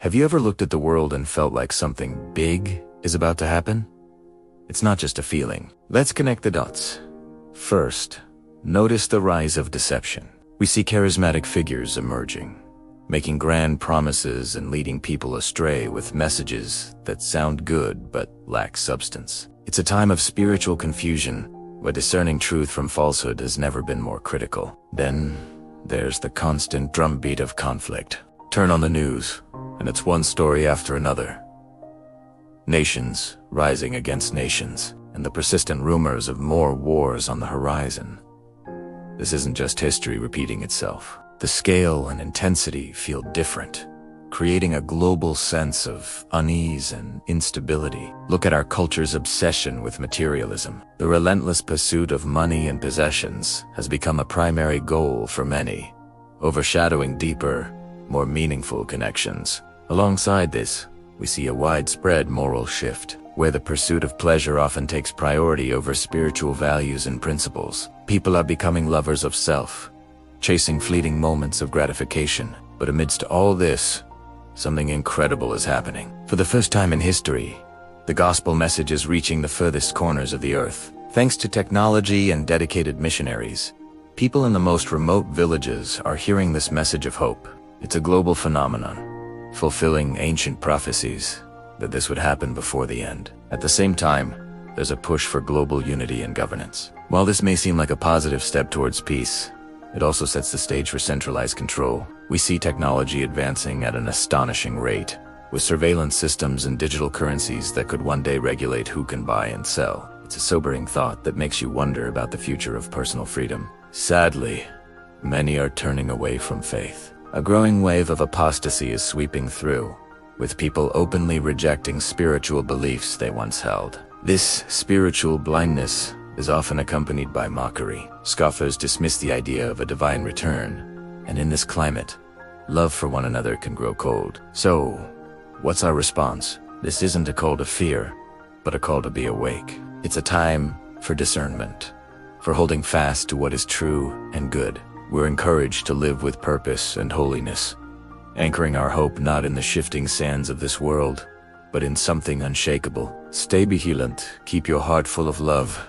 Have you ever looked at the world and felt like something big is about to happen? It's not just a feeling. Let's connect the dots. First, notice the rise of deception. We see charismatic figures emerging, making grand promises and leading people astray with messages that sound good but lack substance. It's a time of spiritual confusion, where discerning truth from falsehood has never been more critical. Then, there's the constant drumbeat of conflict. Turn on the news, and it's one story after another. Nations rising against nations, and the persistent rumors of more wars on the horizon. This isn't just history repeating itself. The scale and intensity feel different, creating a global sense of unease and instability. Look at our culture's obsession with materialism. The relentless pursuit of money and possessions has become a primary goal for many, overshadowing deeper, more meaningful connections. Alongside this, we see a widespread moral shift, where the pursuit of pleasure often takes priority over spiritual values and principles. People are becoming lovers of self, chasing fleeting moments of gratification. But amidst all this, something incredible is happening. For the first time in history, the gospel message is reaching the furthest corners of the earth. Thanks to technology and dedicated missionaries, people in the most remote villages are hearing this message of hope. It's a global phenomenon, fulfilling ancient prophecies that this would happen before the end. At the same time, there's a push for global unity and governance. While this may seem like a positive step towards peace, it also sets the stage for centralized control. We see technology advancing at an astonishing rate, with surveillance systems and digital currencies that could one day regulate who can buy and sell. It's a sobering thought that makes you wonder about the future of personal freedom. Sadly, many are turning away from faith. A growing wave of apostasy is sweeping through, with people openly rejecting spiritual beliefs they once held. This spiritual blindness is often accompanied by mockery. Scoffers dismiss the idea of a divine return, and in this climate, love for one another can grow cold. So, what's our response? This isn't a call to fear, but a call to be awake. It's a time for discernment, for holding fast to what is true and good. We're encouraged to live with purpose and holiness, anchoring our hope not in the shifting sands of this world, but in something unshakable. Stay vigilant, keep your heart full of love,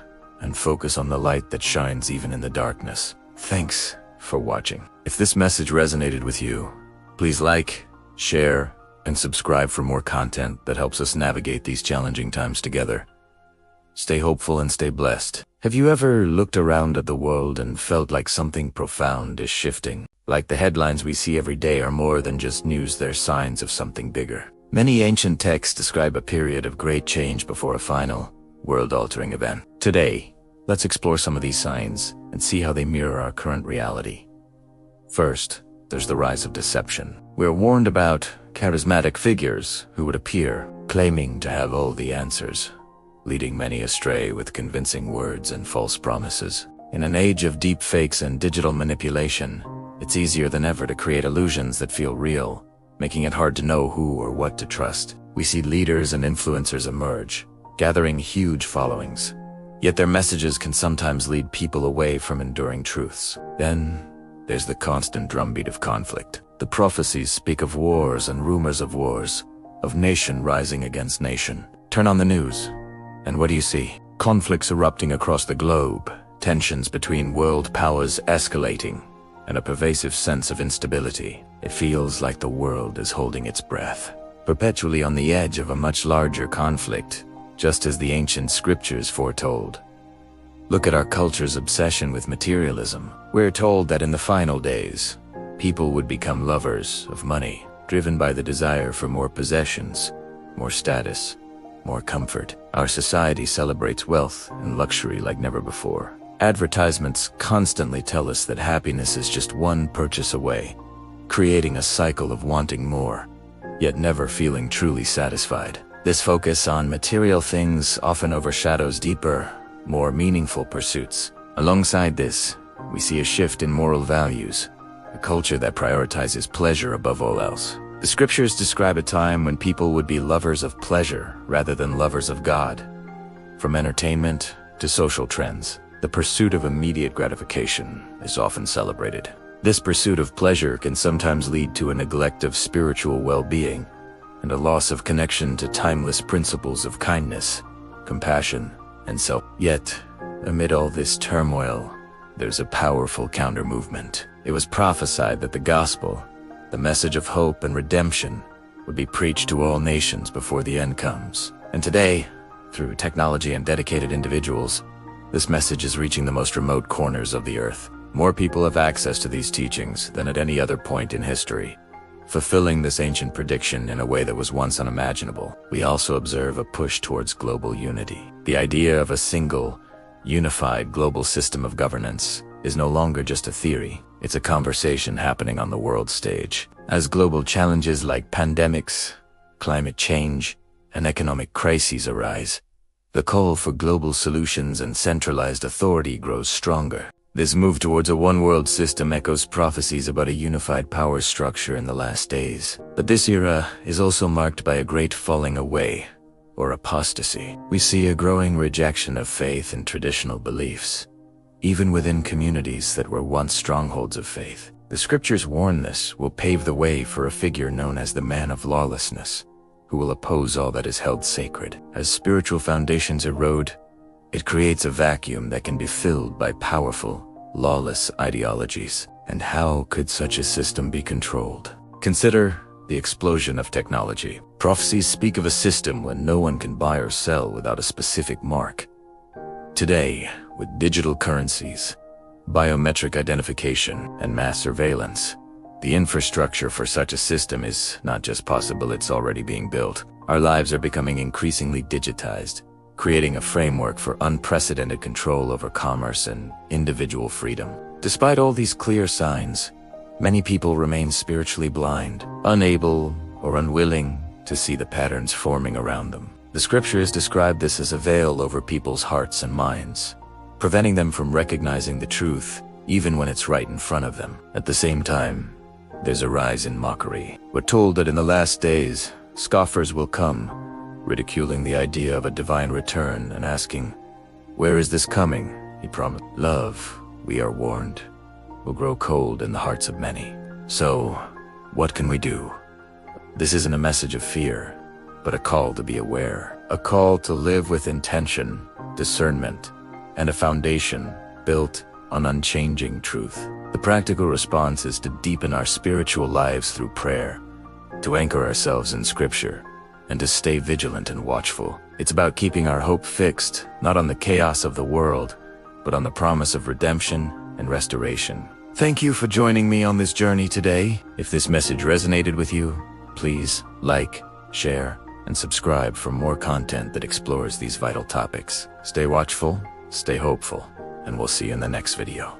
and focus on the light that shines even in the darkness. Thanks for watching. If this message resonated with you, please like, share, and subscribe for more content that helps us navigate these challenging times together. Stay hopeful and stay blessed. Have you ever looked around at the world and felt like something profound is shifting? Like the headlines we see every day are more than just news, they're signs of something bigger. Many ancient texts describe a period of great change before a final, world-altering event. Today, let's explore some of these signs and see how they mirror our current reality. First, there's the rise of deception. We're warned about charismatic figures who would appear, claiming to have all the answers, leading many astray with convincing words and false promises. In an age of deep fakes and digital manipulation, it's easier than ever to create illusions that feel real, making it hard to know who or what to trust. We see leaders and influencers emerge, gathering huge followings, yet their messages can sometimes lead people away from enduring truths. Then, there's the constant drumbeat of conflict. The prophecies speak of wars and rumors of wars, of nation rising against nation. Turn on the news, and what do you see? Conflicts erupting across the globe, tensions between world powers escalating, and a pervasive sense of instability. It feels like the world is holding its breath, perpetually on the edge of a much larger conflict, just as the ancient scriptures foretold. Look at our culture's obsession with materialism. We're told that in the final days, people would become lovers of money, driven by the desire for more possessions, more status, more comfort. Our society celebrates wealth and luxury like never before. Advertisements constantly tell us that happiness is just one purchase away, creating a cycle of wanting more, yet never feeling truly satisfied. This focus on material things often overshadows deeper, more meaningful pursuits. Alongside this, we see a shift in moral values, a culture that prioritizes pleasure above all else. The scriptures describe a time when people would be lovers of pleasure rather than lovers of God. From entertainment to social trends, the pursuit of immediate gratification is often celebrated. This pursuit of pleasure can sometimes lead to a neglect of spiritual well-being, and a loss of connection to timeless principles of kindness, compassion, and self. Yet, amid all this turmoil, there's a powerful counter-movement. It was prophesied that the gospel, the message of hope and redemption, would be preached to all nations before the end comes. And today, through technology and dedicated individuals, this message is reaching the most remote corners of the earth. More people have access to these teachings than at any other point in history, fulfilling this ancient prediction in a way that was once unimaginable. We also observe a push towards global unity. The idea of a single, unified global system of governance is no longer just a theory. It's a conversation happening on the world stage. As global challenges like pandemics, climate change, and economic crises arise, the call for global solutions and centralized authority grows stronger. This move towards a one-world system echoes prophecies about a unified power structure in the last days. But this era is also marked by a great falling away, or apostasy. We see a growing rejection of faith and traditional beliefs, even within communities that were once strongholds of faith. The scriptures warn this will pave the way for a figure known as the man of lawlessness, who will oppose all that is held sacred. As spiritual foundations erode, it creates a vacuum that can be filled by powerful, lawless ideologies. And how could such a system be controlled? Consider the explosion of technology. Prophecies speak of a system when no one can buy or sell without a specific mark. Today, with digital currencies, biometric identification, and mass surveillance, the infrastructure for such a system is not just possible, it's already being built. Our lives are becoming increasingly digitized, creating a framework for unprecedented control over commerce and individual freedom. Despite all these clear signs, many people remain spiritually blind, unable or unwilling to see the patterns forming around them. The scriptures describe this as a veil over people's hearts and minds, preventing them from recognizing the truth even when it's right in front of them. At the same time, there's a rise in mockery. We're told that in the last days, scoffers will come, ridiculing the idea of a divine return and asking, "Where is this coming?" He promised. Love, we are warned, will grow cold in the hearts of many. So, what can we do? This isn't a message of fear, but a call to be aware. A call to live with intention, discernment, and a foundation built on unchanging truth. The practical response is to deepen our spiritual lives through prayer, to anchor ourselves in Scripture, and to stay vigilant and watchful. It's about keeping our hope fixed, not on the chaos of the world, but on the promise of redemption and restoration. Thank you for joining me on this journey today. If this message resonated with you, please like, share, and subscribe for more content that explores these vital topics. Stay watchful, stay hopeful, and we'll see you in the next video.